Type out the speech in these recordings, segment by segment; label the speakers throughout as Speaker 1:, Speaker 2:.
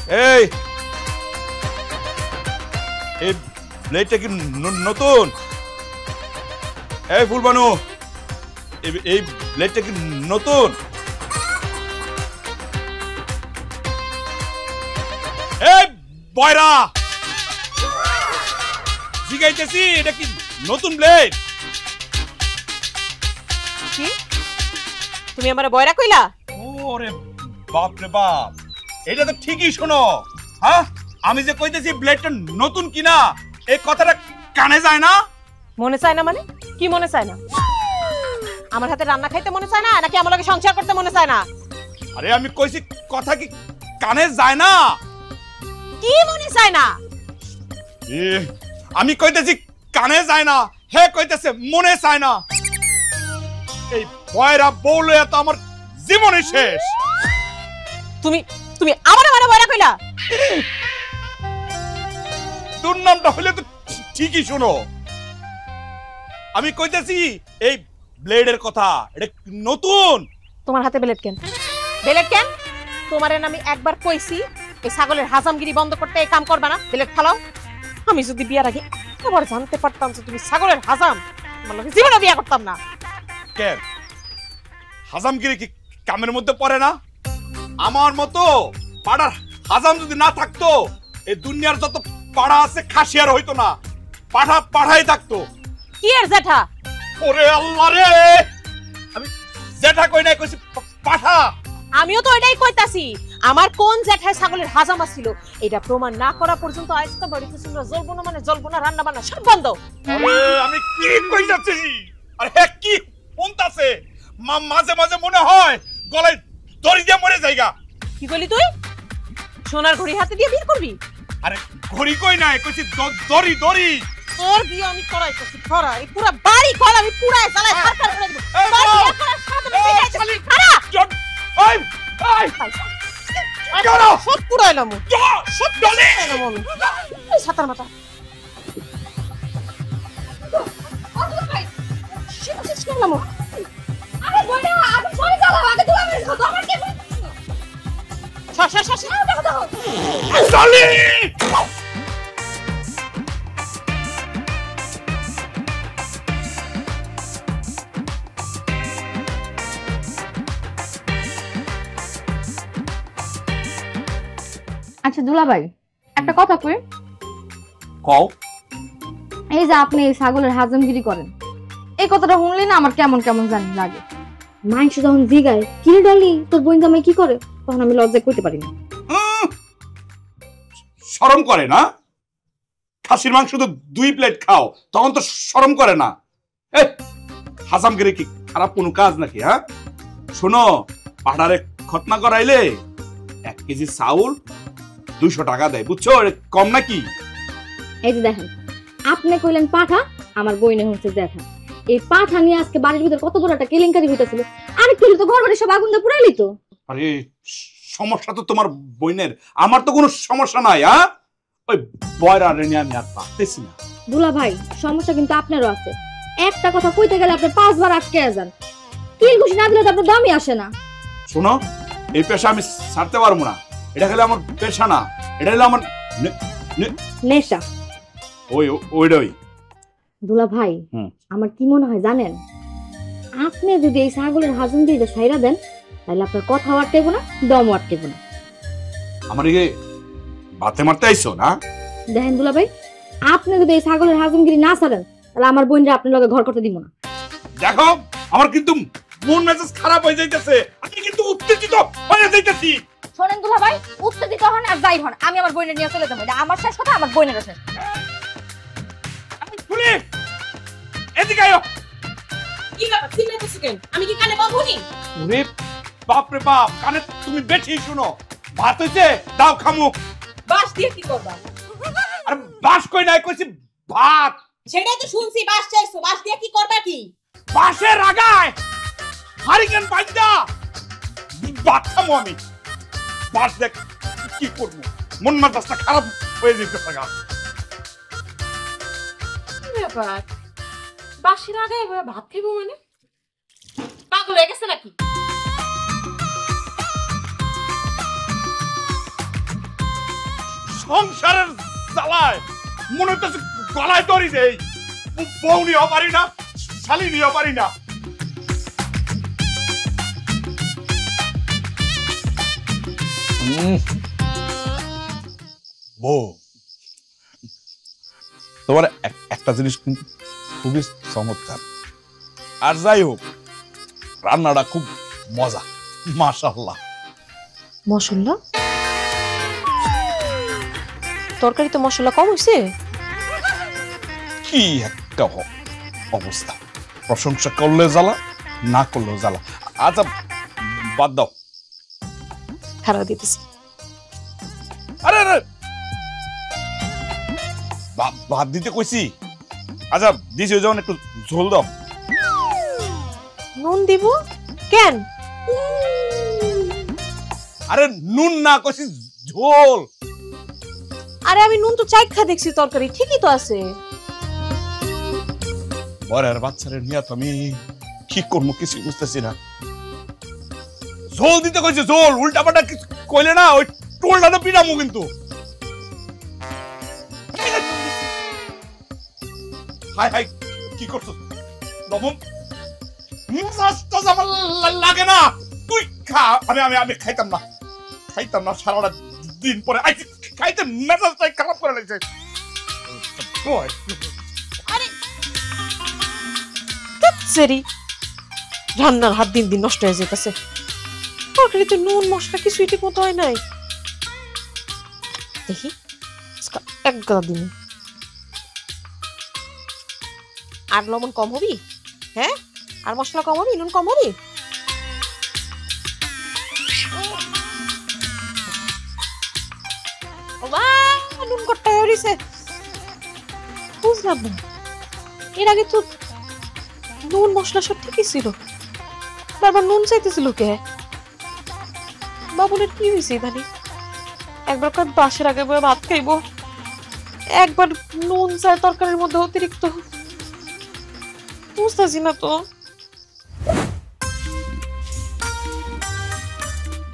Speaker 1: এই এই ব্লেডটা কি নতুন? এই ফুলবানু, এই ব্লেডটা কি নতুন? এই বয়রা জিগাইতেছি, এটা কি নতুন ব্লেড?
Speaker 2: কি তুমি আমারে বয়রা কইলা?
Speaker 1: ওরে বাপ রে বাপ, এটা তো ঠিকই শোনো। হ্যাঁ, আমি যে কইতেছি ব্লেডটা নতুন কিনা, এই কথাটা কানে যায় না?
Speaker 2: মনে চায় না মানে কি মনে চায় না? আমার হাতে রান্না খাইতে মনে চায় না, নাকি আমার লগে সংসার করতে মনে চায় না?
Speaker 1: আরে আমি কইছি কথা কি কানে যায় না?
Speaker 2: কি মনে চায় না?
Speaker 1: আমি কইতেছি কানে যায় না, হে কইতেছে মনে চায় না। এই বয়রা বউলে তো আমার জীবনই শেষ।
Speaker 2: তুমি তুমি আমারে মানে বয়রা কইলা?
Speaker 1: তোর নামটা হইলে তো ঠিকই শোনো। আমি কইতেছি এই ব্লেডের কথা, এটা নতুন।
Speaker 2: তোমার হাতে ব্লেড কেন? ব্লেড কেন? তোমারে আমি একবার কইছি এই ছাগলের হাজামগিরি বন্ধ করতে, এই কাম করবা না, ব্লেড ফালাও। আমি যদি বিয়ার আগে একবার জানতে পারতাম যে তুমি ছাগলের হাজাম, তোমার লগে জীবনে বিয়া করতাম না।
Speaker 1: কেন হাজামগিরি কি কামের মধ্যে পড়ে না? আমার মতো পাড়ার হাজাম যদি না থাকতো, এই দুনিয়ার যত পাড়া আছে খাসিয়ার হইতো না, পাঠা পাঠাই থাকতো।
Speaker 2: কি এর জেঠা?
Speaker 1: ওরে আল্লাহ রে, আমি জেঠা কই নাই, কইছি পাঠা।
Speaker 2: আমিও তো এটাই কইতাছি, আমার কোন জেঠায় ছাগলের হাজাম ছিল এটা প্রমাণ না করা পর্যন্ত আজ তো বাড়িতে ছিল জ্বলবো না, মানে জ্বলবো না, রান্না বান্না সব বন্ধ।
Speaker 1: আরে আমি কি কইতাছি? আরে হে কি শুনতাছে? মাঝে মাঝে মনে হয় গলায় দড়ি দিয়ে মরে যাইগা।
Speaker 2: কি কইলি তুই? সোনার ঘড়ি হাতে দিয়ে বিয়ে করবি?
Speaker 1: আরে ঘড়ি কই নাই, কইছি দড়ি দড়ি।
Speaker 2: তোর বিয়ে আমি করাইতেছি, করা এই পুরো বাড়ি ঘর আমি পুরাই চালাই সরকার করে দেব। তোর বিয়ে করার সাথে আমি বিদায় দিছি। খারা
Speaker 1: এই এই
Speaker 2: কেন সব পুরাইলাম, সব পুরাইলাম আমি। এই সাতার মাথা শিখছিস কেন? আরে বইনা আগে সরে যাও, আগে তুই আমার কথা আমার কি? শাশ দেখো দেখো
Speaker 1: চলি।
Speaker 3: আচ্ছা দুলাভাই, একটা কথা কই।
Speaker 1: কও।
Speaker 3: এই যে আপনি এই ছাগলের হাজামগিরি করেন, এই কথাটা শুনলে না আমার কেমন কেমন জানি লাগে। মাংস যখন জিগায় কিনে ডলি তোর বোন জামাই কি করে, তখন আমি লজ্জা করতে পারি না।
Speaker 1: শরম করে না? খাসির মাংস তো 2 প্লেট খাও, তখন তো শরম করে না? হাজামগিরি কি খারাপ কোনো কাজ নাকি? হ্যাঁ শোনো, পাহাড়ে খতনা করাইলে 1 কেজি চাউল 200 টাকা দেয়, বুঝছো? কম নাকি?
Speaker 3: এই যে দেখেন, আপনি কইলেন পাঠা, আমার বইনে হচ্ছে দেখা। এই পাঠা নিয়ে আজকে বাড়ির ভিতর কত বড় একটা কেলেঙ্কারি হইতাছিল, আরেকটু তো ঘর বাড়ি সব আগুন দিয়ে পুরাইলি তো।
Speaker 1: আরে সমস্যা তো তোমার বইনের, আমার তো কোনো সমস্যা নাই। হ্যাঁ ওই বয়রা রে নিয়ে আমি আর পারতেছি না।
Speaker 3: দুলা ভাই, সমস্যা কিন্তু আপনারও আছে। একটা কথা কইতে গেলে আপনি 5 বার আটকে যান, কিল ঘুষি না দিলে তো আপনার দামই আসে না।
Speaker 1: শোনো, এই পেশা আমি ছাড়তে পারবো না। এটা খেলে আমার পেশা না, এটা হলো আমার
Speaker 3: নেশা।
Speaker 1: ওইটাই।
Speaker 3: দুলা ভাই, আমার কি মনে হয় জানেন, আপনি যদি এই ছাগলের হাজম দিয়ে ছাইরা দেন, তাহলে আপনার কথা আটকেবো না, দমও আটকেবো না।
Speaker 1: আমার এই বাতে মারতে আইছো না?
Speaker 3: দেখেন দুলা ভাই, আপনি যদি এই ছাগলের হাজমগিরি না ছাড়েন, তাহলে আমার বোনরা আপনার লগে ঘর করতে দিব না।
Speaker 1: দেখো, আমার কিন্তু মন মেজাজ খারাপ হয়ে যাইতেছে, আমি কিন্তু উত্তেজিত হয়ে যাইতেছি।
Speaker 3: শোনেন দুলা ভাই, উত্তেজিত হন আর যাই হন, আমি আমার বোনের নিয়ে চলে যাবো। এটা আমার শেষ কথা, আমার বোনের শেষ।
Speaker 1: শুনি, এদিকে আয়।
Speaker 2: কি ব্যাপার চিল্লাইতেছ কেন? আমি কি কানে বাবু নি?
Speaker 1: ওরে বাপ রে বাপ, কানে তুমি বেশি শুনো। ভাত হইছে, দাও খামু।
Speaker 2: বাস দিয়ে কি করবা?
Speaker 1: আরে বাস কই নাই, কইছি ভাত।
Speaker 2: সেটাই তো শুনছি, বাস চাইছো, বাস দিয়ে কি করবা? কি
Speaker 1: বাসের আগায় হারিকেন বাজদা ভাত খামু আমি। বাস দেখ কি করবো, মন মেজাজটা খারাপ হয়ে যেতেছে।
Speaker 2: ব্যাপার, বাসের আগে ভাত খাইবো মানে? পাগল হয়ে গেছে নাকি?
Speaker 1: সংসারের জ্বালায় মনে হচ্ছে গলায় দড়ি দেই, বউ নিয়েও পারি না, শালি নিয়েও পারি না। বউ, তোমার একটা জিনিস কিন্তু খুবই চমৎকার, আর যাই হোক রান্নাটা খুব মজা, মাশাআল্লাহ।
Speaker 2: মশলা? তরকারিতে মশলা কম হয়েছে?
Speaker 1: কি একটা অবস্থা, প্রশংসা করলে জ্বালা, না করলেও জ্বালা। আচ্ছা বাদ দাও।
Speaker 2: খারাপ দিতেছি।
Speaker 1: আরে আরে ভাত দিতে কইছি। আচ্ছা দিছি, যখন একটু ঝোল দাও।
Speaker 2: নুন দিব কেন?
Speaker 1: আরে নুন না, কইছি ঝোল।
Speaker 2: আরে আমি নুন তো চাইখা দেখছি, তরকারি ঠিকই তো আছে।
Speaker 1: বরের বাচ্চারে নিয়ে তো আমি কি করবো কিছু বুঝতেছি না। ঝোল দিতে কইছে, ঝোল। উল্টা পাল্টা কিছু কইলে না ওই টোলটা তো পিটামু কিন্তু। হাই হাই কি করছো নবম? মেজাজটা আমার লাগে না, তুই খা। আমি খাইতাম না, সারাটা দিন পরে খাইতে মেজাজটাই খারাপ করে লাগছে।
Speaker 2: সেরি রান্নার হাত দিন দিন নষ্ট হয়ে যেতেছে। তরকারিতে নুন মশলা কিছুই ঠিক মতো হয় নাই। দেখি এক গাদা দিন। আর লবণ কম হবি? হ্যাঁ, আর মশলা কম হবি, নুন কম হবি? নুন কট্টা হয়েছে, বুঝলাম না। এর আগে তো নুন মশলা সব ঠিকই ছিল, বারবার নুন চাইতেছিল কে? বাবুলের কি হয়েছে ইদানি? একবার কয় বাসের আগে ভাত খাইবো, একবার নুন চায় তরকারির মধ্যে অতিরিক্ত। বুঝতেছি না তো।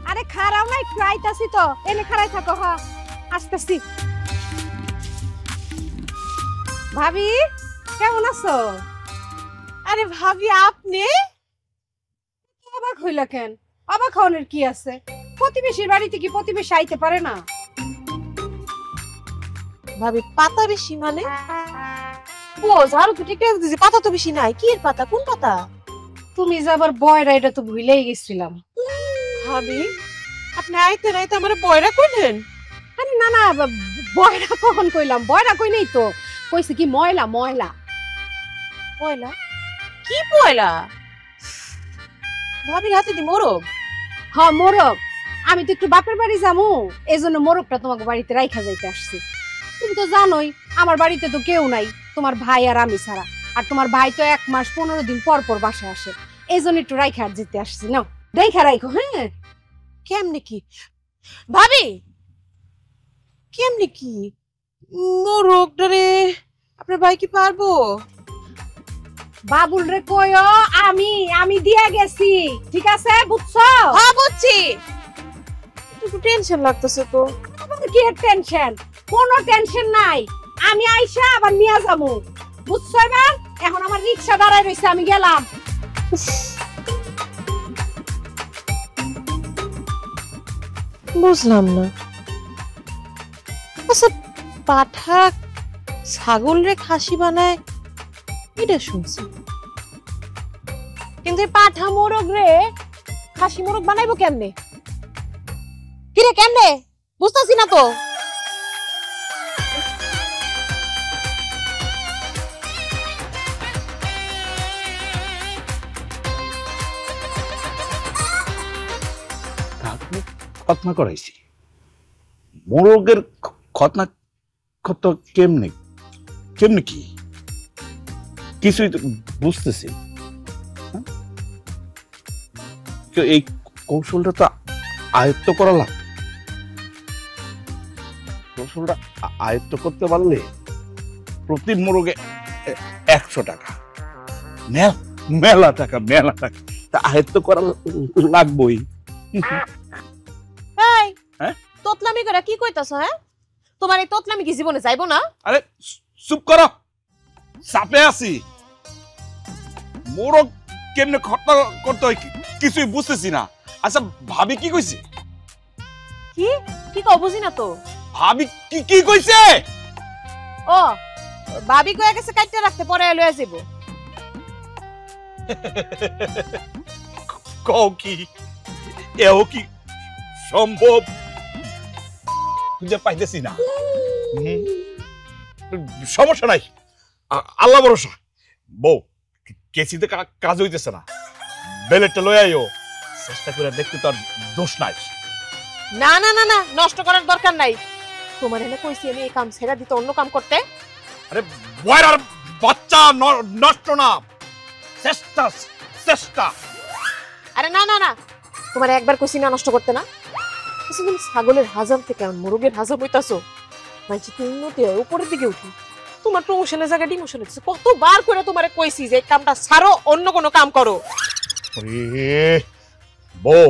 Speaker 4: আরে খারাও নাই, খাইতাছি তো, এনে খারাই থাকো। হ্যাঁ আসতেছি। ভাবি কেমন আছো?
Speaker 2: আরে ভাবি আপনি?
Speaker 4: অবাক হইলা কেন? অবাক হওয়ার কি আছে? প্রতিবেশীর বাড়িতে কি প্রতিবেশী আইতে পারে না?
Speaker 2: ভাবি পাতা বেশি মানে? ও ঝাড়ু তো ঠিক আছে দিছি, পাতা তো বেশি নাই। কি এর পাতা? কোন পাতা?
Speaker 4: তুমি যে আবার বয়রা, এটা তো ভুলেই গেছিলাম।
Speaker 2: ভাবি আপনি আইতে নাইতে আমারে বয়রা কইলেন?
Speaker 4: আরে না না, বয়রা কখন কইলাম? বয়রা কই নাই তো, কইছে কি ময়লা। ময়লা?
Speaker 2: কি পয়লা? ভাবির হাতে দি মোরগ?
Speaker 4: হ্যাঁ মোরগ। আমি তো একটু বাপের বাড়ি যামু, এজন্য মোরগটা তোমাকে বাড়িতে রাইখা যাইতে আসছি। তুমি তো জানোই আমার বাড়িতে তো কেউ নাই, তোমার ভাই আর আমি ছাড়া। আর তোমার ভাই তো 1 মাস 15 দিন পর পর বাসায় আসে, এই জন্য একটু রাইখা যেতে আসছি। নাও রাইখা রাইখো। হ্যাঁ
Speaker 2: কেমনে কি ভাবি? কেমনে কি মোরগ ধরে আপনার ভাই কি পারবো?
Speaker 4: বাবুল রে কইও আমি দিয়া গেছি, ঠিক আছে? বুঝছো?
Speaker 2: হ্যাঁ বুঝছি। একটু টেনশন লাগতেছে তো।
Speaker 4: কি টেনশন? কোনো টেনশন নাই, আমি আইসা আবার নিয়ে যাবো। বুঝছো? এবার এখন আমার রিকশা দাঁড়ায় রইছে, আমি গেলাম।
Speaker 2: বুঝলাম না। আচ্ছা পাঠা ছাগল রে খাসি বানায় এটা শুনছি, কিন্তু পাঠা মোরগ রে খাসি মোরগ বানাইবো কেমনে? কিরে কেমনে? বুঝতেছি না তো।
Speaker 1: খতনা করাইছি, মোরগের খতনা কত কেমনে কেমনে কি কিছুই তো বুঝতেছি। এই কৌশলটা তো আয়ত্ত করা লাগবে। কৌশলটা আয়ত্ত করতে পারলে প্রতি মোরগে 100 টাকা, মেলা টাকা তা আয়ত্ত করা লাগবেই।
Speaker 2: তোতলামি করে কি কইতাছ? হ্যাঁ তোমার এই তোতলামি কি জীবনে যাইবো না?
Speaker 1: আরে চুপ করো, চাপে আছি। মোরগ কেমনে খতনা করতে হয় কিছুই বুঝতেছি না। আচ্ছা ভাবি কি কইছে?
Speaker 2: কি কি কও বুঝি না তো।
Speaker 1: ভাবি কি কি কইছে?
Speaker 2: ও ভাবি কয়ে গেছে কাটতে রাখতে, পরে লয়ে যাবো।
Speaker 1: কও কি এও কি সম্ভব? খুঁজে পাইতেছি না। সমস্যা নাই, আল্লাহ ভরসা। বউ কেসিতে কাজ হইতেছে না, বেলেটটা লই আইও, চেষ্টা করে দেখতে তো আর দোষ নাই।
Speaker 2: না না না না, নষ্ট করার দরকার নাই। তোমার এনে কইছি আমি এই কাম ছেড়ে দিতে অন্য কাম করতে।
Speaker 1: আরে বয়রার বাচ্চা, নষ্ট না, চেষ্টা চেষ্টা।
Speaker 2: আরে না না না, তোমার একবার কইছি না নষ্ট করতে না। তুমি ছাগলের হাজাম থেকে মোরগের হাজাম হইতাছো, মানছি তুমি উন্নতি হয় উপরের দিকে উঠি। তোমার প্রমোশনের জায়গায় ডিমোশন হচ্ছে। কতবার করে তোমারে কইছি যে এই কামটা ছাড়ো, অন্য কোনো কাম করো।
Speaker 1: বউ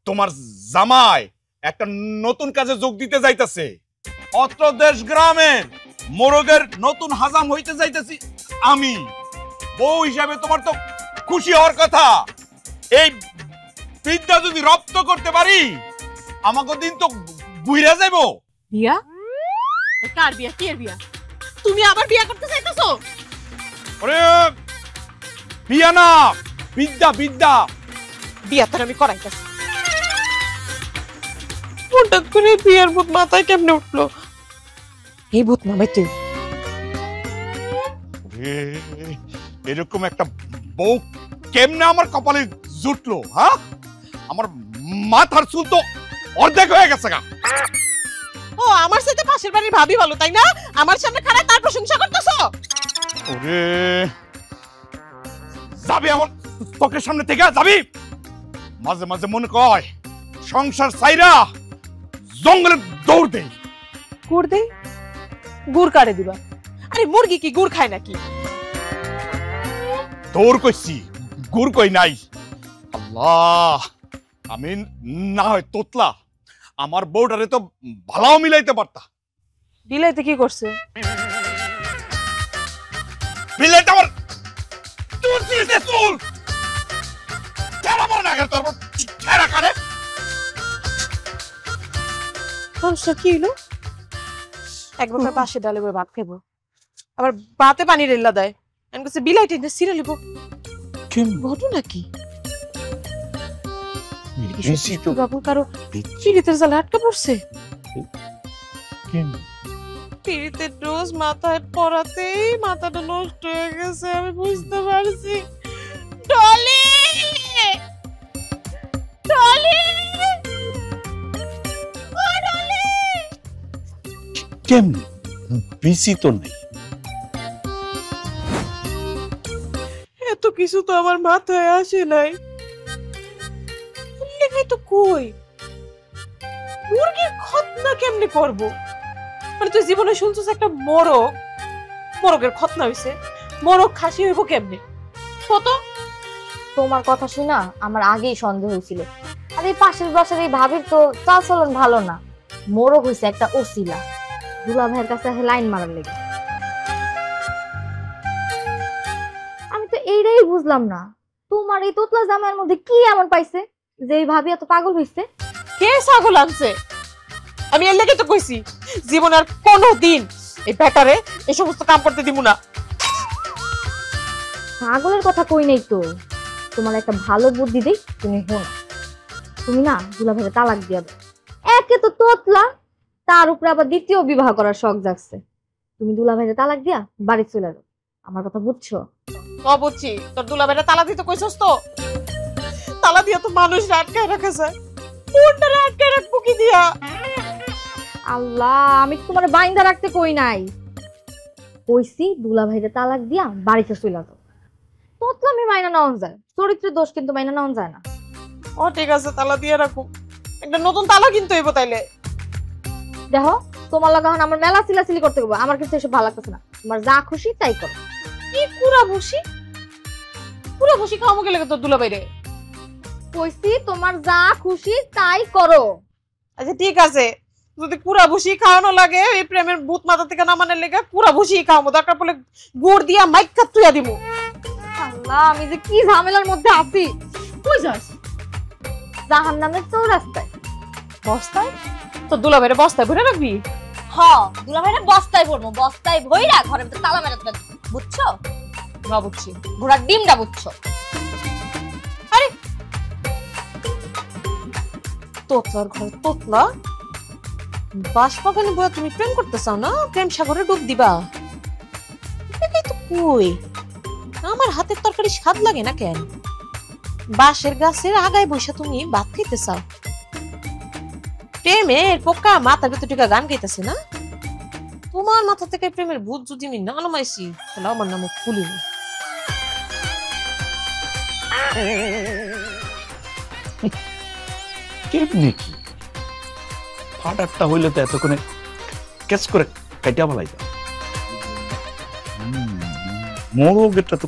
Speaker 1: তোমার জামাই একটা নতুন কাজে যোগ দিতে যাইতেছে। অত্র দেশ গ্রামের মোরগের নতুন হাজাম হইতে যাইতেছি আমি। বউ হিসাবে তোমার তো খুশি হওয়ার কথা। এই বিদ্যা যদি রপ্ত করতে পারি, আমাকে দিন তো বুইরা যাইব।
Speaker 2: বিয়া? কার বিয়া? কে বিয়া? তুমি আবার বিয়া করতে চাইতেছো?
Speaker 1: আরে বিয়া না, বিদ্যা বিদ্যা।
Speaker 2: বিয়া তো আমি করাইতেছি। হঠাৎ করে বিয়ার ভূত মাথায় কেমনে উঠলো? এই ভূত নামে তুই
Speaker 1: এরকম একটা বউ কেমনে আমার কপালে জুটলো? হ্যাঁ, আমার মাথার চুল তো অর্ধেক হয়ে গেছে গা।
Speaker 2: ও আমার সাথে পাশের বাড়ির ভাবি ভালো, তাই না? আমার সামনে খারাপ তার প্রশংসা করতেছো?
Speaker 1: ওরে যাবি আমার চোখের সামনে থেকে, যাবি? মাঝে মাঝে মনে কয় সংসার চাইরা জঙ্গলে দৌড় দেই।
Speaker 2: গুড় দে? গুড় কাটে দিবা? আরে মুরগি কি গুড় খায় নাকি?
Speaker 1: দৌড় কইছি, গুড় কই নাই। আল্লাহ, আমি না হয় তোতলা, আমার বউটারে তো ভালাও মিলাইতে পারতা।
Speaker 2: বিলাইতে কি করছে?
Speaker 1: বিলাইতে আমার চুল ছিঁড়ছে, চুল ছেড়া মার না, তোর ছেড়া কারে।
Speaker 2: সমস্যা কি হলো? একবার পাশে ডালে বই ভাত খাবো, আবার ভাতে পানি রেলা দেয়। আমি কাছে বিলাইতে সিরে লিব। ঘটনা কি? বাবুর কারো পিড়িতের জালে আটকা পড়ছে। পিড়িতের ডোজ মাথায় পড়াতেই মাথাটা নষ্ট হয়ে গেছে, আমি বুঝতে পারছি। ডলি, ডলি, ও ডলি।
Speaker 1: কেমনে বিসি তো নেই।
Speaker 2: এত কিছু তো আমার মাথায় আসে নাই। লেখাই তো কই মুরগির খতনা কেমনে করব? মানে তুই জীবনে শুনছিস একটা মোরগের খতনা হইছে? মোরগ খাসি হইব কেমনে? কত
Speaker 3: তোমার কথা শুনা আমার আগেই সন্দেহ হয়েছিল। আর এই পাশের বাসার এই ভাবির তো চালচলন ভালো না। মোরগ হইছে একটা ওসিলা, দুলা ভাইয়ের কাছে লাইন মারার লেগে। আমি তো এইটাই বুঝলাম না, তোমার এই তোতলা জামাইয়ের মধ্যে কি এমন পাইছে যে এই ভাবি এত পাগল হইছে?
Speaker 2: কে ছাগল আনছে? আমি এর লেগে তো কইছি জীবন আর কোনোদিন এই ব্যাটারে এই সমস্ত কাম করতে দিব না।
Speaker 3: পাগলের কথা কই নাই তো, তোমার একটা ভালো বুদ্ধি দেই, তুমি শোনো। তুমি না দুলা ভাইয়ের তালাক দিয়া দাও। একে তো তোতলা, তার উপরে আবার দ্বিতীয় বিবাহ করার শখ জাগছে। তুমি দুলা ভাইয়ের তালাক দিয়া বাড়ি চলে যাও। আমার কথা বুঝছো?
Speaker 2: ও বুঝছি, তোর দুলাভাইরা তালা দিতে কইছস তো? তালা দিয়া তো মানুষ আটকায় রাখা যায়, কোনটারে আটকায় রাখবো কি দিয়া?
Speaker 3: আল্লাহ, আমি তোমার বাইন্দা রাখতে কই নাই, কইছি দুলা ভাইয়ের তালাক দিয়া বাড়িতে চলে যাও। তোতলা আমি মাইনা নেওয়া যায়, চরিত্রের দোষ কিন্তু মাইনা নেওয়া যায় না।
Speaker 2: ও ঠিক আছে, তালা দিয়ে রাখো। একটা নতুন তালা কিনতে হইব তাইলে।
Speaker 3: দেখো, তোমার লাগা আমার মেলা চিলাচিলি করতে হবে, আমার কাছে এসব ভালো লাগতেছে না। তোমার যা খুশি তাই করো।
Speaker 2: কি পুরা ভুসি? পুরা ভুসি খাওয়াবো গেলে তোর দুলাভাইরে?
Speaker 3: কইছি তোমার যা খুশি তাই করো।
Speaker 2: আচ্ছা ঠিক আছে, যদি কুড়া ভুসি খাওয়ানো লাগে এই প্রেমের ভূত মাথা থেকে নামানোর লেগে কুড়া ভুসি খাওয়াবো, দরকার পড়লে গুড় দিয়া মাইকা তুইয়া দিব।
Speaker 3: আল্লাহ, আমি যে কি ঝামেলার মধ্যে আছি। কই যাস? জাহান্নামের চৌরাস্তায়।
Speaker 2: বস্তায়? তো দুলাভাইরে বস্তায় ভরে রাখবি?
Speaker 3: হ, দুলাভাইরে বস্তায় ভরবো, বস্তায় ভইরা ঘরের ভিতরে তালা মেরে দেব, বুঝছো?
Speaker 2: না বুঝছি।
Speaker 3: ঘোড়ার ডিমটা বুঝছো?
Speaker 2: আরে তোতলার ঘরে তোতলা, বাঁশবাগানে বয়া তুমি প্রেম করতে চাও না? প্রেম সাগরে ডুব দিবা? এটাই তো কই আমার হাতের তরকারি স্বাদ লাগে না কেন? বাঁশের গাছের আগায় বসে তুমি ভাত খাইতে চাও? প্রেমের পোকা মাথার ভিতর টিকা গান গাইতেছে না? তোমার মাথা থেকে প্রেমের ভূত যদি আমি না নামাইছি তাহলে আমার নামে খুলিনি।
Speaker 1: কেমনি কি ফাটারটা হইলে তো এতক্ষণে ক্যাচ করে কাটিয়া বলাই যাও। মোরগেরটা তো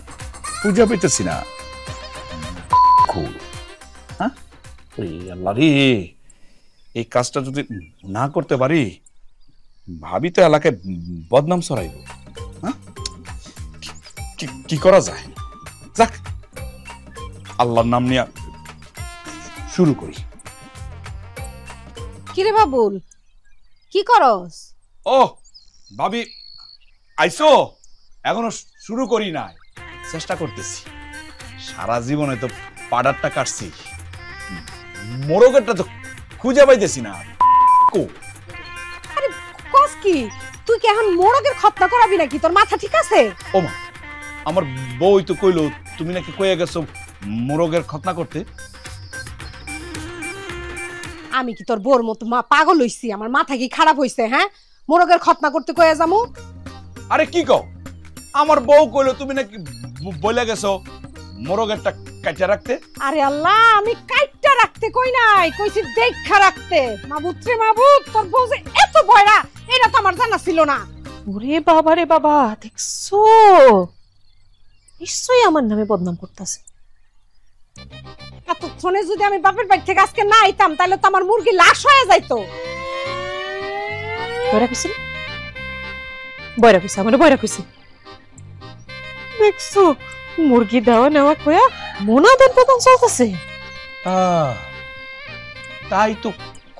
Speaker 1: পূজা পেতেছি না। হ্যাঁ, আল্লাহ রে, এই কাজটা যদি না করতে পারি ভাবি তো এলাকায় বদনাম ছড়াইব। হ্যাঁ, কি করা যায়? যাক, আল্লাহর নাম নিয়ে শুরু করি।
Speaker 4: কিরে বাবুল, কি করস?
Speaker 1: ও ভাবি আইসো? এখনো শুরু করি নাই, চেষ্টা করতেছি। সারা জীবনে তো পাডারটা কাটছি, মোরগেরটা তো খুঁজে পাইতেছি না।
Speaker 4: আরে কস কি, তুই কি এখন মোরগের খতনা করাবি নাকি? তোর মাথা ঠিক আছে?
Speaker 1: ও মা, আমার বউই তো কইলো তুমি নাকি কইয়া গেছো মোরগের খতনা করতে।
Speaker 4: আমি কি তোর বোর মতো মা পাগল হইছি? আমার মাথা কি খারাপ হইছে? হ্যাঁ, মোরগের খতনা করতে কইয়া যামু?
Speaker 1: আরে কি কও, আমার বউ কইলো তুমি নাকি বলে গেছো মোরগেরটা কাটিয়া রাখতে।
Speaker 4: আরে আল্লাহ, আমি কাইটটা রাখতে কই নাই, কইছি দেখা রাখতে। মাবুত রে মাবুত, তোর বউ যে এত বয়রা এটা তো আমার জানা ছিল না।
Speaker 2: ওরে বাবা রে বাবা, দেখছো নিশ্চয়ই আমার নামে বদনাম করতেছে।
Speaker 4: এতক্ষণে যদি আমি বাপের বাড়ি থেকে আজকে না আইতাম তাহলে তো আমার মুরগি লাশ হয়ে যাইতো।
Speaker 2: বয়রা কইছি, বয়রা কইছি, আমার বয়রা কইছি। দেখছো মুরগি দেওয়া নেওয়া কয়া মোনাদের বেতন চলতেছে।
Speaker 1: তাই তো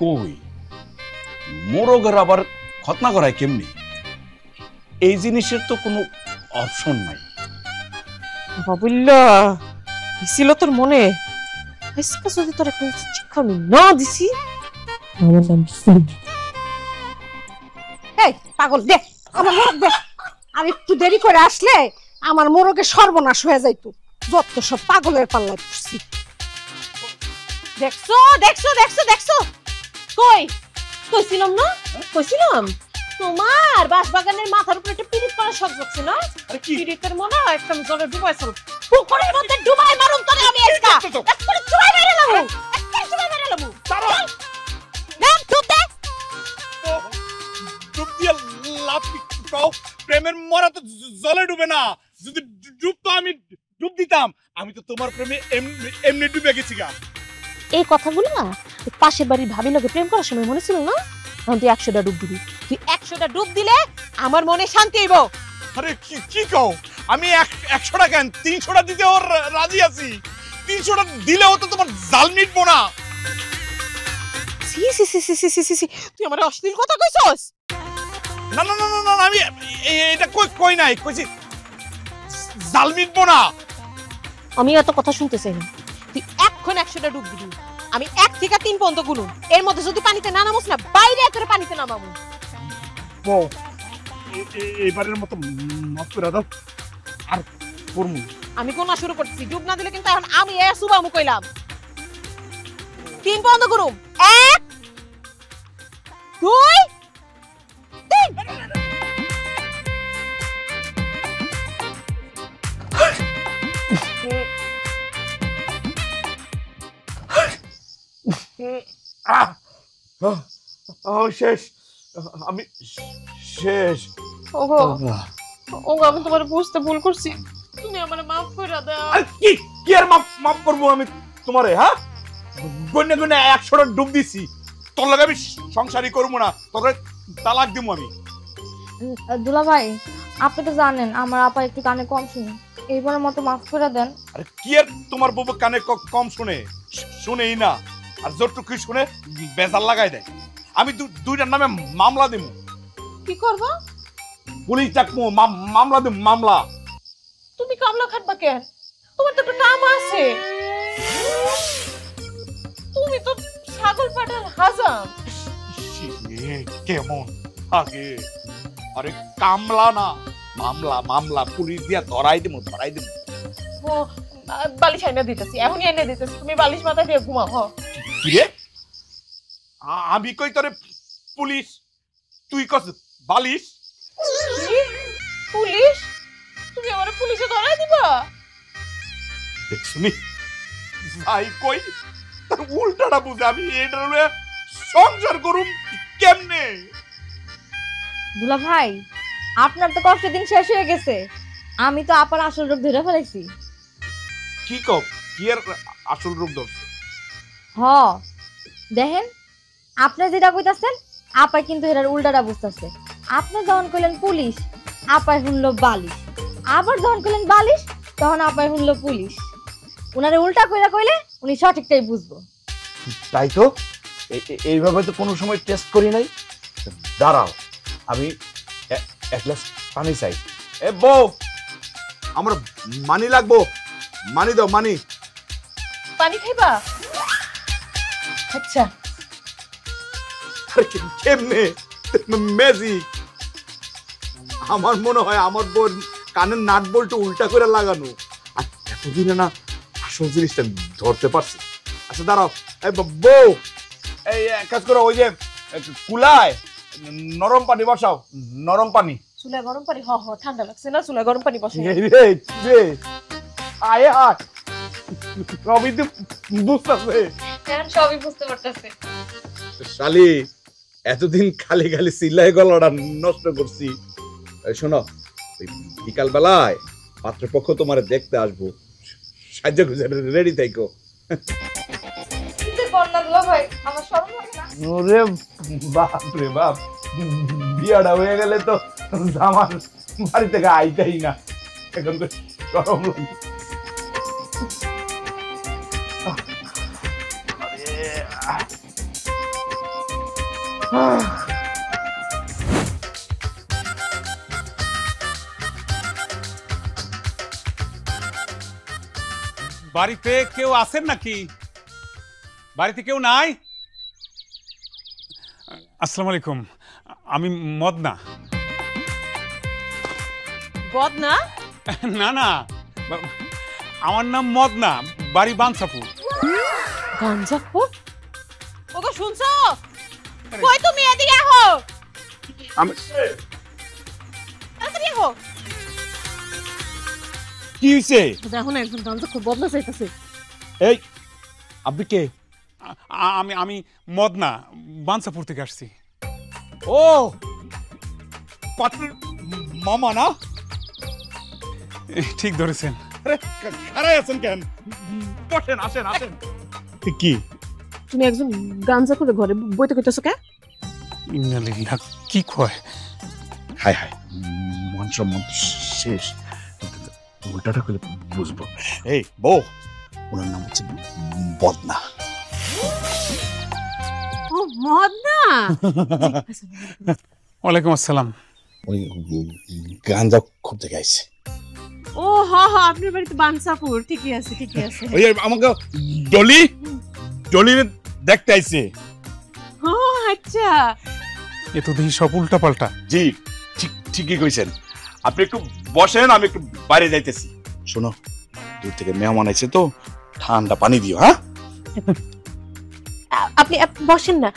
Speaker 1: কই, মোরগের আবার খতনা করায় কেমনি? এই জিনিসের তো কোনো অপশন নাই।
Speaker 2: বাবুল্লা ছিল তোর মনে, আজকে যদি তোর একটা শিক্ষা আমি না দিছি আমার নাম
Speaker 4: এই পাগল, দে আমার মোরগ দে। আর একটু দেরি করে আসলে আমার মোরগের সর্বনাশ হয়ে যাইতো। যত সব পাগলের পাল্লায় পড়ছি।
Speaker 2: দেখছো দেখছো দেখছো দেখছো, কই কইছিলাম না, কইছিলাম তোমার বাঁশবাগানের মাথার উপরে একটা পিরিত করার শখ হচ্ছে না?
Speaker 1: আরে কি
Speaker 2: পিরিতের মনে একটা জলে ডুবাইছিল, পুকুরের মধ্যে ডুবাই মারুম তোরে আমি আজকে একবারে চুবাই মেরে লামু, একবারে চুবাই মেরে লামু।
Speaker 1: দাঁড়া,
Speaker 2: নাম ডুবতে
Speaker 1: ডুব দিয়ে লাভ কও। প্রেমের মরা তো জলে ডুবে না, যদি ডুব তো আমি ডুব দিতাম। আমি তো তোমার প্রেমে এমনি ডুবে গেছি গা।
Speaker 2: এই কথাগুলো না পাশের বাড়ির ভাবি লোকে প্রেম করার সময় মনে ছিল না? এখন তুই 100টা ডুব দিবি, তুই 100টা ডুব দিলে আমার মনে শান্তি হইব।
Speaker 1: আরে কি কও, আমি 100টা কেন 300টা দিতে ওর রাজি আছি। 300টা দিলেও তো তোমার জাল মিটবো না।
Speaker 2: সি সি সি সি সি সি সি, তুই আমার অশ্লীল কথা কইছস?
Speaker 1: না না না না, আমি এটা কই নাই, কইছি জাল মিটবো না।
Speaker 2: আমি এত কথা শুনতে চাই না, তুই এখন 100টা ডুব দিবি। আমি 1 থেকে 3 পর্যন্ত গুনুম, এর মধ্যে যদি পানিতে না নামোস না বাইরে তোরে পানিতে নামাবো।
Speaker 1: বউ এইবারের মতো মাফ করে দাও, আর করমু।
Speaker 2: আমি গোনা শুরু করছি, ডুব না দিলে কিন্তু এখন আমি সুবামু কইলাম। 3 পর্যন্ত গুনুম, 1 2 3।
Speaker 1: শেষ, আমি শেষ।
Speaker 2: ওগো ওগো, আমি তোমার বুঝতে ভুল করছি, তুমি আমারে মাফ করে দাও।
Speaker 1: আরে কি আর মাফ করবো আমি তোমারে? হ্যাঁ, গন্যা 100টা ডুব দিছি, তোর লগে আমি সংসারই করবো না, তোরে তালাক দিব আমি।
Speaker 3: দুলা ভাই আপনি তো জানেন আমার আপা একটু কানে কম শুনে, এইবারের মতো মাফ করে দেন।
Speaker 1: আরে কি আর তোমার বউ কানে কম শুনে, শুনেই না, আর যতটুকু শুনে বেজার লাগাই দেয়। আমি দুইটার নামে মামলা দিব।
Speaker 2: কি করবা?
Speaker 1: পুলিশ ডাকবো, মামলা দিব, মামলা।
Speaker 2: তুমি কামলা খাটবা কেন? তোমার তো একটা কাম আছে। তুমি তো ছাগল পাটার হাজাম।
Speaker 1: কেমন আগে? আরে কামলা না, মামলা, মামলা। পুলিশ দিয়া ধরাই দিব।
Speaker 2: ও বালিশ আইনা দিতেছি, এখনই আইনা দিতেছি, তুমি বালিশ মাথায় দিয়ে ঘুমাও। হ
Speaker 1: কি রে? আমি কই তোরে পুলিশ, তুই কস বালিশ?
Speaker 2: কি? পুলিশ? তুমি আমারে পুলিশে ধরাই দিবা?
Speaker 1: শুনি যাই কই তার উল্টাটা বুঝে। আমি এটা সংসার করুম কেমনে?
Speaker 3: দুলা ভাই আপনার তো কষ্টের দিন শেষ হয়ে গেছে, আমি তো আপার আসল রূপ ধরে ফেলেছি।
Speaker 1: কি কও? কি এর আসল রূপ ধরছে?
Speaker 3: হ দেখেন, আপনি যেটা কইতাছেন আপা কিন্তু এটার উল্টাটা বুঝতেছে। আপনি যখন কইলেন পুলিশ, আপায় শুনলো বালিশ, আবার যখন কইলেন বালিশ তখন আপায় শুনলো পুলিশ। উনারে উল্টা কইরা কইলে উনি সঠিকটাই বুঝবো।
Speaker 1: তাই তো, এইভাবে তো কোনো সময় টেস্ট করি নাই। দাঁড়াও, আমি এক গ্লাস পানি চাই। এ বউ, আমার মানি লাগবো, মানি দাও, মানি।
Speaker 2: পানি খাইবা? আচ্ছা
Speaker 1: কেমনে ম্যাজিক? আমার মনে হয় আমার বোন কানের নাট বল্টু উল্টা করে লাগানো, আর এতদিনে না আসল জিনিসটা ধরতে পারছি। আচ্ছা দাঁড়াও, বউ এই এক কাজ করো, ওই যে কুলায় নরম পানি বসাও, নরম পানি।
Speaker 2: চুলায় গরম পানি? হ ঠান্ডা লাগছে না, চুলায় গরম পানি বসে।
Speaker 1: আয় আয়, সবই তো বুঝতেছে।
Speaker 2: সবই বুঝতে পারতেছে।
Speaker 1: শালি এতদিন খালি খালি সিলাই গলাটা নষ্ট করছি। শোনো, বিকাল বেলায় পাত্রপক্ষ তোমার দেখতে আসবো, সাহায্য রেডি থাইকো। ওরে বাপ রে বাপ, বিয়াটা হয়ে গেলে তো আমার বাড়ি থেকে আইতাই না, এখন তো গরম লাগে।
Speaker 5: বাড়িতে কেউ আছেন নাকি? বাড়িতে কেউ নাই? আসসালামু আলাইকুম, আমি মদনা।
Speaker 2: বদনা?
Speaker 5: না না, আমার নাম মদনা, বাড়ি বানসাপুর।
Speaker 2: গাঞ্জাপুর? ওগো শুনছো? কই তুমি? এদিকে আহো।
Speaker 1: আমি
Speaker 2: তাড়াতাড়ি আহো।
Speaker 1: কি হইছে?
Speaker 2: দেখো না, একজন গাঞ্জাখোর বদনা চাইতেছে।
Speaker 1: এই আপনি কে?
Speaker 5: আমি মদনা, বানসাপুর থেকে আসছি।
Speaker 1: ও পাত্রের মামা না?
Speaker 5: ঠিক ধরেছেন।
Speaker 1: আরে খারাই আছেন কেন? বসেন, আসেন আসেন। কি
Speaker 2: তুমি একজন গাঞ্জাখোরের ঘরে বইতে কইতেছো কে?
Speaker 5: ইন্নালিল্লাহ, কি কয়?
Speaker 1: হায় হায়, মন সম্মান শেষ। উল্টাটা করে বুঝবো। এই বউ, ওনার নাম হচ্ছে বদনা।
Speaker 2: ও মদনা।
Speaker 5: ওয়ালাইকুম আসসালাম।
Speaker 1: উনি গাঞ্জা খুব থেকে আইছে।
Speaker 2: ও হ হ, আপনার বাড়িতে বানসাপুর। ঠিকই আছে, ঠিকই আছে।
Speaker 1: ওই আমাকে ডলি দেখতে আইছে।
Speaker 2: ও আচ্ছা,
Speaker 5: এ তো দেখি সব উল্টা পাল্টা।
Speaker 1: জি ঠিকই কইছেন। আপনি একটু বসেন, আমি একটু বাইরে যাইতেছি। শোনো, দূর থেকে মেহমান আইছে তো, ঠান্ডা পানি দিও। হ্যাঁ,
Speaker 2: আপনি বসেন না,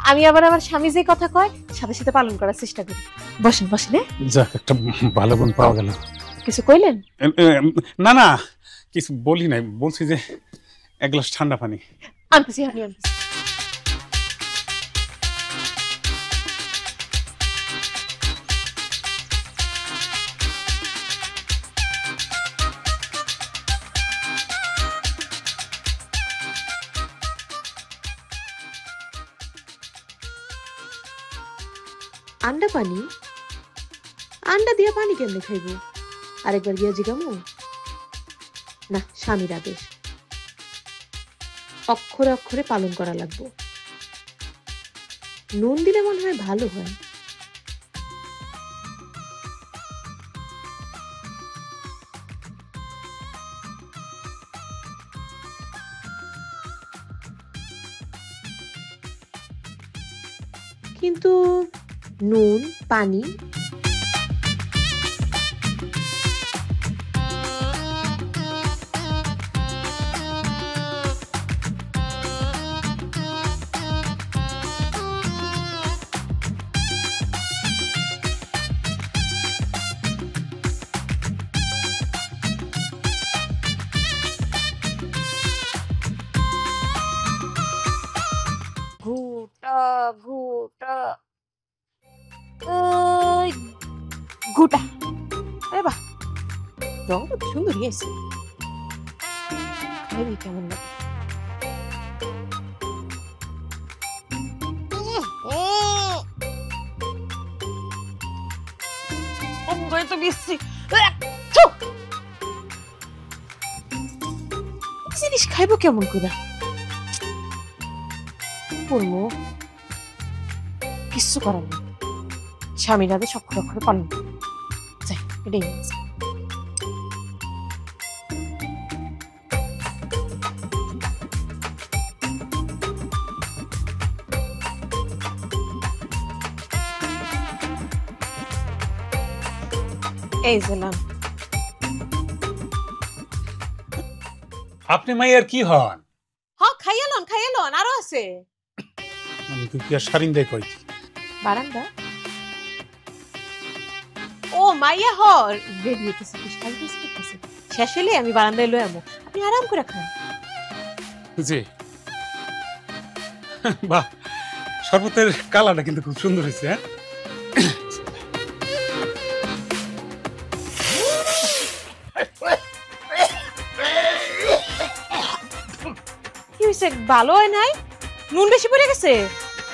Speaker 2: আমি আবার আমার স্বামী যে কথা কয় সাথে সাথে পালন করার চেষ্টা করি। বসেন বসেন।
Speaker 5: যাক, একটা ভালো গুণ পাওয়া গেল।
Speaker 2: কিছু কইলেন?
Speaker 5: না না, কিছু বলি নাই, বলছি যে এক গ্লাস ঠান্ডা পানি
Speaker 2: আনতেছি, আমি আনতেছি। আন্ডা পানি? আন্ডা দিয়া পানি কেমনে খাইব? আরেকবার গিয়া জিগামু? না, স্বামীর আদেশ, অক্ষরে অক্ষরে পালন করা লাগবে। নুন দিলে মনে হয় ভালো হয়। কিন্তু নুন পানি
Speaker 3: ঘুটা ঘুটা
Speaker 2: গোটা। আরে বাহ, রংটা তো সুন্দর হয়েছে। খাইবি কেমন লাগে? তো বিশ্রী জিনিস খাইবো কেমন করে? বলবো কিচ্ছু করার নেই, স্বামীর আদেশ অক্ষরে অক্ষরে পালন করবো। যাই, এটাই হয়েছে। এই যেলাম।
Speaker 5: আপনি মাইয়ার কি হন?
Speaker 2: হ্যাঁ, খাইয়ালন খাইয়ালন, আরো আছে।
Speaker 5: আমি তো কি আর সারিন্দাই কইছি।
Speaker 2: বারান্দা? ও মাইয়া হর রেডি হইতেছে, পিস্তাল করতেছে। শেষ হলে আমি বারান্দায় লয়ে আমো, আপনি আরাম করে খান।
Speaker 5: জি। বাহ, শরবতের কালারটা কিন্তু খুব সুন্দর হয়েছে। হ্যাঁ,
Speaker 2: কি হইছে? ভালো হয় নাই? নুন বেশি পড়ে গেছে?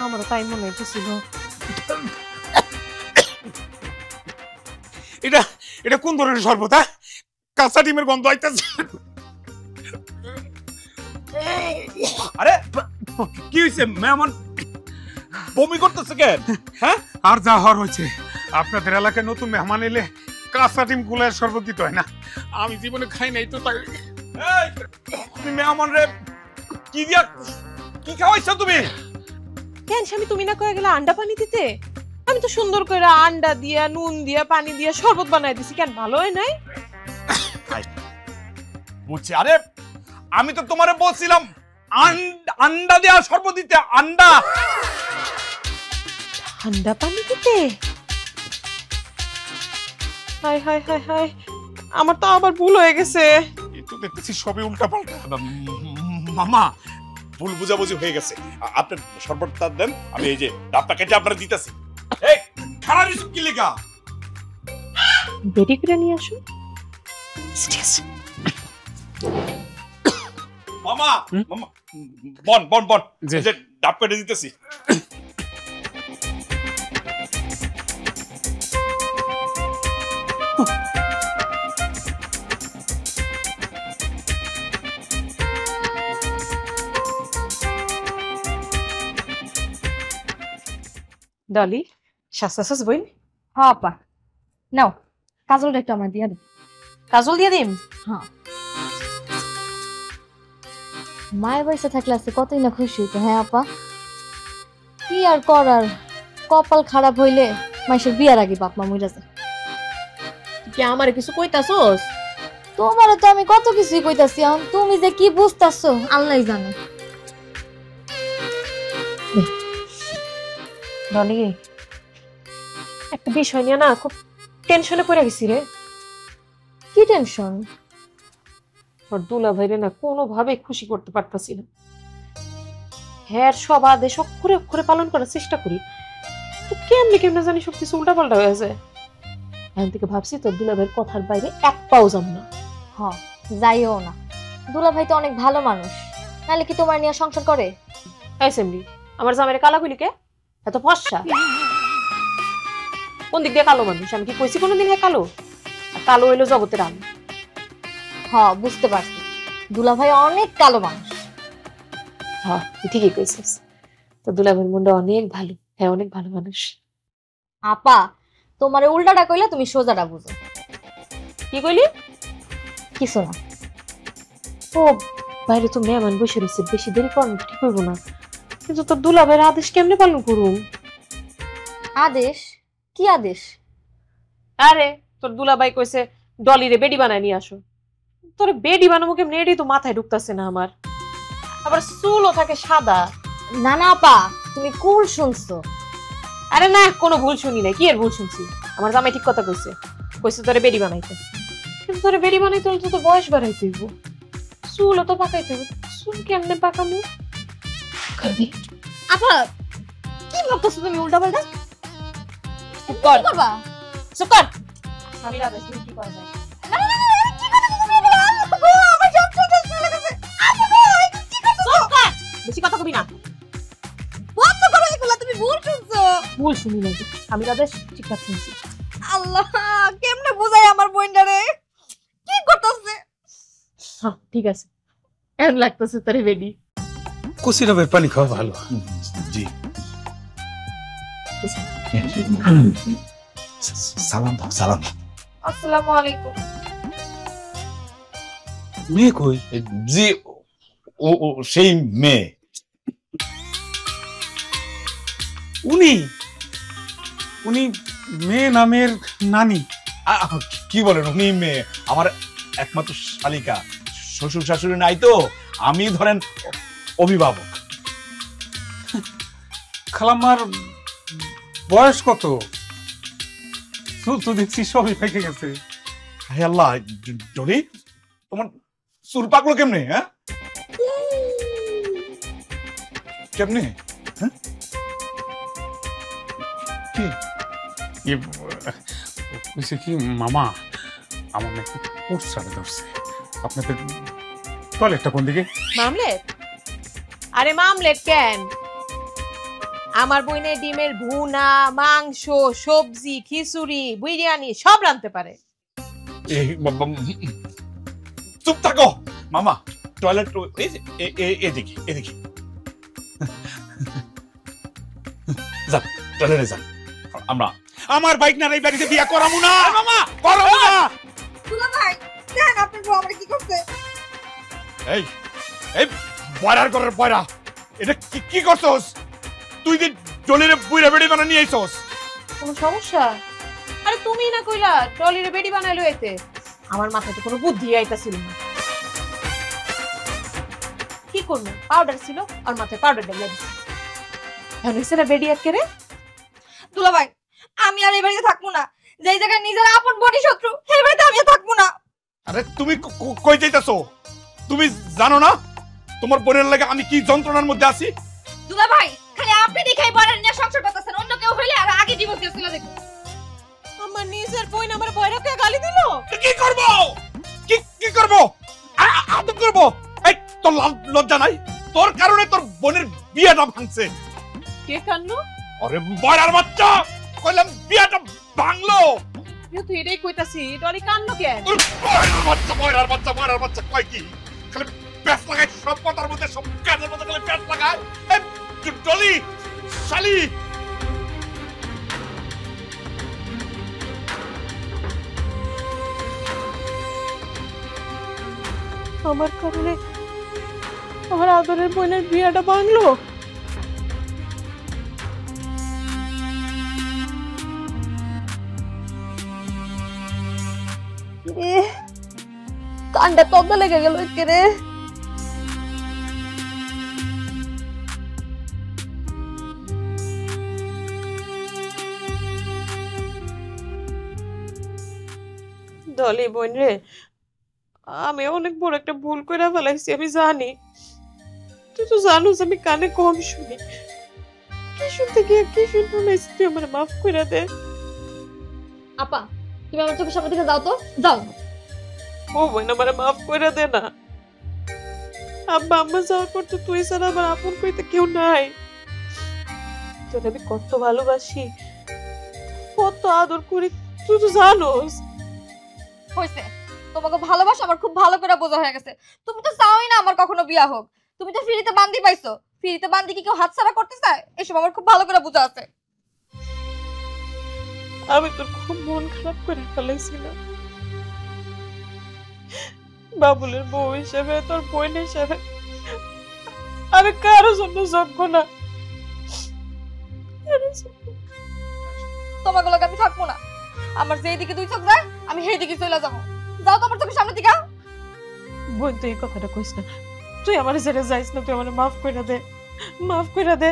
Speaker 2: আমারও তাই মনে হইতেছিল।
Speaker 5: এটা এটা কোন ধরনের শরবত? হ্যাঁ, কাঁচা ডিমের গন্ধ আইতাছে।
Speaker 1: আরে কি হয়েছে? মেহমান বমি করতেছে কেন? হ্যাঁ,
Speaker 5: আর যা হওয়ার হয়েছে, আপনাদের এলাকায় নতুন মেহমান এলে কাঁচা ডিম গুলার শরবত দিতে হয় না। আমি জীবনে খাই নাই তো, তাই।
Speaker 1: এই, তুমি মেহমান রে কি দিয়া কি খাওয়াইছো তুমি?
Speaker 2: কেন স্বামী, তুমি না কয়ে গেলে আন্ডা পানি দিতে? আমি তো সুন্দর করে আন্ডা দিয়া নুন দিয়া পানি দিয়া শরবত বানাই দিছি। কেন ভালো হয় নাই?
Speaker 1: বুঝছি। আরে আমি তো তোমারে বলছিলাম আন্ডা দেয়া শরবত দিতে। আন্ডা
Speaker 2: ঠান্ডা পানি দিতে? হাই হাই হাই হাই, আমার তো আবার ভুল হয়ে গেছে।
Speaker 5: এই তো দেখতেছি সবই উল্টা পাল্টা।
Speaker 1: মামা, ভুল বুঝাবুঝি হয়ে গেছে। আপনি শরবতটা দেন, আমি এই যে ডাবটা কেটে আপনার দিতেছি। এই খারাপ কিছু কি লেখা?
Speaker 2: দেরি করে নিয়ে আসো। ঠিক আছে
Speaker 1: মামা, মামা বন বন বন,
Speaker 5: জি।
Speaker 1: এই যে ডাব কেটে দিতেছি।
Speaker 2: ডলি, শাস্তা শাস বইন।
Speaker 3: হ্যাঁ আপা, নাও কাজলটা একটু আমার দিয়ে দিন।
Speaker 2: কাজল দিয়ে দিম?
Speaker 3: হ্যাঁ, মায়ের বাড়িতে থাকলে আছে কতই না খুশি হইতো। হ্যাঁ আপা, কি আর করার, কপাল খারাপ হইলে মাইসের বিয়ার আগে বাপ মা মইরা যায়।
Speaker 2: কি আমারে কিছু কইতাছস?
Speaker 3: তোমারও তো আমি কত কিছুই কইতাছি, এখন তুমি যে কি বুঝতাছো আল্লাহই জানে।
Speaker 2: ডলি, একটা বিষয় নিয়ে না খুব টেনশনে পড়ে গেছি রে।
Speaker 3: কি টেনশন?
Speaker 2: তোর দুলা ভাইরে না কোনোভাবে খুশি করতে পারতাছি না। হ্যাঁ, সব আদেশ অক্ষরে অক্ষরে পালন করার চেষ্টা করি, তো কেমনে কেমনে জানি সবকিছু উল্টা পাল্টা হয়ে যায়। এখন থেকে ভাবছি তোর দুলা ভাইয়ের কথার বাইরে এক পাও যাব না।
Speaker 3: হ্যাঁ, যাইও না, দুলা ভাই তো অনেক ভালো মানুষ, নাহলে কি তোমার নিয়ে সংসার করে?
Speaker 2: এই সেমরি, আমার জামাইরে কালা কইলি কে? এত ফর্সা? কোন দিক দিয়ে কালো মানুষ? আমি কি কইছি কোনোদিন হ্যাঁ কালো? আর কালো হইলো জগতের আলো।
Speaker 3: হ বুঝতে পারছি, দুলাভাই অনেক কালো মানুষ।
Speaker 2: হ্যাঁ তুই ঠিকই কইছিস, তো দুলাভাইয়ের মনটা অনেক ভালো, হ্যাঁ অনেক ভালো মানুষ।
Speaker 3: আপা তোমার উল্টাটা কইলে তুমি সোজাটা বুঝো।
Speaker 2: কি কইলি?
Speaker 3: কিছু না।
Speaker 2: ও বাইরে তো মেহমান বসে রয়েছে, বেশি দেরি করানো ঠিক হইব না। কিন্তু তোর দুলাভাইয়ের আদেশ কেমনে পালন করুম?
Speaker 3: আদেশ? কি আদেশ?
Speaker 2: আরে তোর দুলাভাই কইছে ডলিরে বেডি বানায় নিয়ে আসো। তোর বেডি বানাবো কেমনে এটাই তো মাথায় ঢুকতাছে না আমার। আবার চুলও থাকে সাদা।
Speaker 3: না না আপা, তুমি কুল শুনছো।
Speaker 2: আরে না, কোনো ভুল শুনি নাই। কি এর ভুল শুনছি? আমার জামাই ঠিক কথা কইছে, কইছে তোরে বেডি বানাইতে। কিন্তু তোরে বেডি বানাইতে হলে তো তোর বয়স বাড়াইতে হইব, চুলও তো পাকাইতে হইব। চুল কেমনে পাকামু?
Speaker 3: আপা কি ভাবতেছো তুমি উল্টা পাল্টা?
Speaker 2: চুপ কর,
Speaker 3: করবা?
Speaker 2: চুপ কর।
Speaker 3: আমি আদেশ তুমি কি করা যায়? না না না, কি কথা তুমি বলো? আপা গো, আমার সব শেষ হয়ে গেছে। আপা গো, কি কথা?
Speaker 2: চুপ কর, বেশি কথা কবি না।
Speaker 3: বন্ধ করো এগুলা, তুমি ভুল শুনছো।
Speaker 2: ভুল শুনি নাই, আমি আদেশ ঠিকঠাক শুনছি।
Speaker 3: আল্লাহ, কেমনে বুঝাই আমার বোনটারে? কি করতেছে?
Speaker 2: হ্যাঁ ঠিক আছে, এমন লাগতেছে তোরে বেডি।
Speaker 5: কচি ডাবের পানি খাওয়া ভালো।
Speaker 1: জি সালাম দাও, সালাম।
Speaker 2: আসসালামু আলাইকুম।
Speaker 5: মেয়ে কই?
Speaker 1: জি ও ও সেই মেয়ে।
Speaker 5: উনি উনি মেয়ে নামের নানি?
Speaker 1: কি বলেন, উনি মেয়ে আমার একমাত্র শালিকা। শ্বশুর শাশুড়ি নাই তো, আমি ধরেন অভিভাবক।
Speaker 5: খালাম্মার বয়স কত? চুল তো দেখছি সবই পেকে গেছে।
Speaker 1: হে আল্লাহ, ডলি তোমার চুল পাকলো কেমনে? হ্যাঁ কেমনে?
Speaker 5: কি মামা, আমার না একটু প্রস্রাব ধরছে। আপনাদের টয়লেটটা কোন দিকে?
Speaker 2: মামলেট? আরে মামলেট কেন? আমার বইনে ডিমের ভুনা, মাংস, সবজি, খিচুড়ি, বিরিয়ানি সব রাঁধতে পারে।
Speaker 1: চুপ থাকো মামা। টয়লেট এদিকে এদিকে যান, টয়লেটে যান। আমরা
Speaker 5: আমার বাইক না, এই বাড়িতে বিয়া করামু না মামা, করামু না।
Speaker 3: দুলাভাই দেন আপনার বউ আমার কি করছে?
Speaker 1: এই এই বয়রার ঘরের বয়রা, এটা কি করছস তুই? যে ডলিরে বুইরা বেড়ি বানা নিয়ে আইছস।
Speaker 2: কোনো সমস্যা? আরে তুমি না কইলা টলিরে বেডি বানাইলো এতে। আমার মাথায় তো কোনো বুদ্ধি আইতাছিল না। কি করব? পাউডার ছিল আর মাথায় পাউডার ঢেলে দিছি। এখন হইছে না বেডি আটকে রে।
Speaker 3: দুলাভাই আমি আর এই বাড়িতে থাকবো না। যেই জায়গায় নিজের আপন বনি শত্রু, সেই বাড়িতে আমি থাকবো না।
Speaker 1: আরে তুমি কই যাইতাছো? তুমি জানো না তোমার বোনের লাগে আমি কি যন্ত্রণার মধ্যে আছি?
Speaker 3: দুলাভাই খালি আপনি দেখাই বলেন না সংসার করতেছেন, অন্য কেউ হইলে আর আগে ডিভোর্স দিয়েছিল দেখো।
Speaker 2: আমার নিজের বই আমার বয়রাকে গালি দিল।
Speaker 1: কি করব? কি করব? আদব করব? এই তোর লজ্জা নাই? তোর কারণে তোর বোনের বিয়েটা ভাঙছে।
Speaker 2: কে কান্নো?
Speaker 1: আরে বয়রার বাচ্চা, কইলাম বিয়েটা ভাঙলো।
Speaker 2: তুই এটাই কইতাছি, ডলি কান্নো কেন?
Speaker 1: বয়রার বাচ্চা কয় কি? খালি প্যাচ লাগায় সব কথার মধ্যে, সব কাজের মধ্যে খালি প্যাচ লাগায়। ডলি শালি,
Speaker 2: আমার কারণে আমার আদরের বোনের বিয়েটা ভাঙলো।
Speaker 3: কানটা তত লেগে গেল রে।
Speaker 2: ডলি বোন রে, আমি অনেক বড় একটা ভুল করে ফেলাইছি, আমি জানি। তুই তো জানোস আমি কানে কম শুনি। কি শুনতে গিয়ে কি শুনতে নাইছি, তুই আমার মাফ করে দে।
Speaker 3: আপা তুমি আমার চোখের সামনে থেকে যাও তো, যাও।
Speaker 2: ও বোন আমার মাফ করে দে না। আব্বা আম্মা যাওয়ার পর তো তুই ছাড়া আমার আপন কইতে কেউ নাই। তোর আমি কত ভালোবাসি কত আদর করি তুই তো জানোস।
Speaker 3: হইছে, তোমাকে ভালোবাসা আমার খুব ভালো করে বোঝা হয়ে গেছে। তুমি তো চাওই না আমার কখনো বিয়া হোক, তুমি তো ফ্রিতে বান্দি পাইছো। ফ্রিতে বান্দি কি কেউ হাতছাড়া করতে চায়? এসব আমার খুব ভালো করে বোঝা আছে।
Speaker 2: আমি তোর খুব মন খারাপ করে ফেলেছিলাম। বাবুলের বউ হিসেবে, তোর বোন হিসেবে আমি কারো জন্য যোগ্য না।
Speaker 3: তোমাকে লোক আমি থাকবো না। আমার যেই দিকে দুই চোখ যায় আমি সেই দিকে চলে যাবো। যাও তোমার চোখের সামনে দিকে।
Speaker 2: বোন তুই এই কথাটা কইস না, তুই আমার ছেড়ে যাইস না, তুই আমার মাফ কইরা দে, মাফ কইরা দে।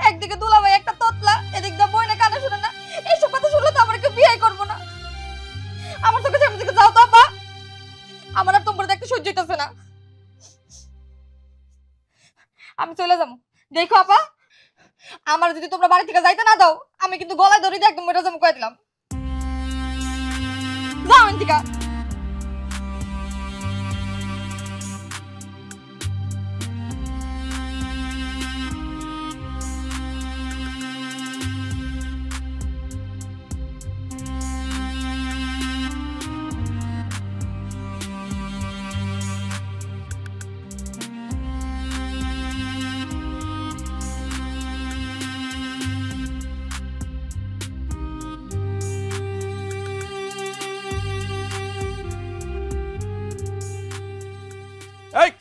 Speaker 3: একদিকে দুলাভাই একটা তোতলা, এদিক দিয়ে বইনে কানে শুনে না। এইসব কথা শুনলে তো আমার কেউ বিয়ে করবো না। আমার চোখের সামনে দিকে যাও তো আপা, আমার আর তোমার দেখতে সহ্য হইতেছে না। আমি চলে যাবো। দেখো আপা, আমার যদি তোমরা বাড়ি থেকে যাইতে না দাও আমি কিন্তু গলায় ধরে দিয়ে একদম মরে যাবো কয়ে দিলাম। যাও এদিকে।
Speaker 1: এই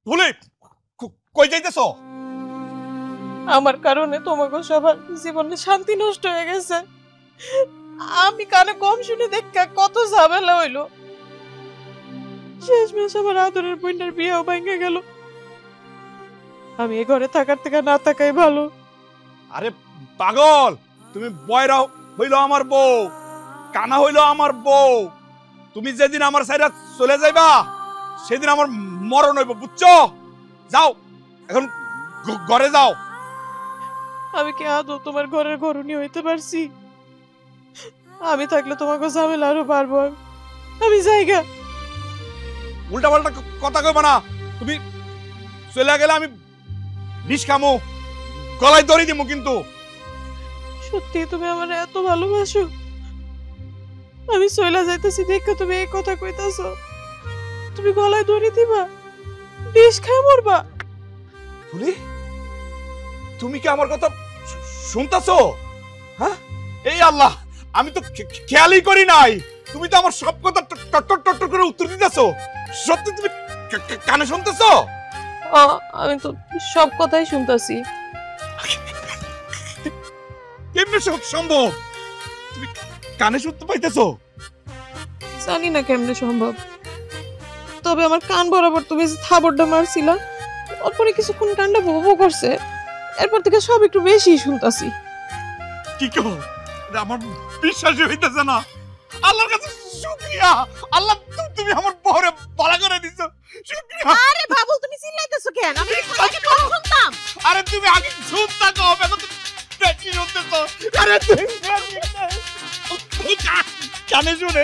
Speaker 1: ভুলি, কই যাইতেছো?
Speaker 2: আমার কারণে তোমাকে সবার জীবনে শান্তি নষ্ট হয়ে গেছে। আমি কানে কম শুনে দেখা কত ঝামেলা হইলো। শেষমেশ আমার আদরের বোনের বিয়েও ভেঙে গেল। আমি এ ঘরে থাকার থেকে না থাকাই ভালো।
Speaker 1: আরে পাগল, তুমি বয়রা হইলো আমার বউ, কানা হইলো আমার বউ। তুমি যেদিন আমার সাইডে চলে যাইবা সেদিন আমার মরণ হইব, বুঝছো? যাও এখন ঘরে যাও।
Speaker 2: আমি কি আদৌ তোমার ঘরের ঘরণী হইতে পারছি? আমি থাকলে তোমাকে ঝামেলা আরো পারবো। আমি জায়গা
Speaker 1: উল্টা পাল্টা কথা কইবা না। তুমি চলে গেলে আমি বিষ খামো, গলায় দড়ি দিমু। কিন্তু
Speaker 2: সত্যি তুমি আমার এত ভালোবাসো? আমি চলে যাইতেছি দেখে তুমি এই কথা কইতাছো? তুমি গলায় দড়ি দিবা, বিষ খায় মরবা?
Speaker 1: ভুলি, তুমি কি আমার কথা শুনতাছো? হ্যাঁ, এই আল্লাহ, আমি তো খেয়ালই করি নাই। তুমি তো আমার সব কথা টট্টর টট্টর করে উত্তর দিতেছো। সত্যি তুমি কানে শুনতেছো?
Speaker 2: আমি তো সব কথাই শুনতাছি।
Speaker 1: কেমনে সম্ভব? তুমি কানে শুনতে পাইতেছো?
Speaker 2: জানি না কেমনে সম্ভব, তবে আমার কান বরাবর তুমি যে থাবড়টা মারছিলা, তারপরে কিছুক্ষণ কানটা ভো ভো করছে, এরপর থেকে সব একটু বেশি শুনতাছি।
Speaker 1: কি কো? আমার বিশ্বাসই হইতেছে না। আল্লাহর কাছে শুকরিয়া। আল্লাহ, তুমি আমার বউরে ভালো করে দিছো। শুকরিয়া।
Speaker 2: আরে বাবুল, তুমি চিল্লাইতেছো কেন? আমি আগে কম শুনতাম।
Speaker 1: আরে তুমি আগে শুনতা কো, এখন তুমি বেশি শুনতেছো। আরে তুমি কানে শুনে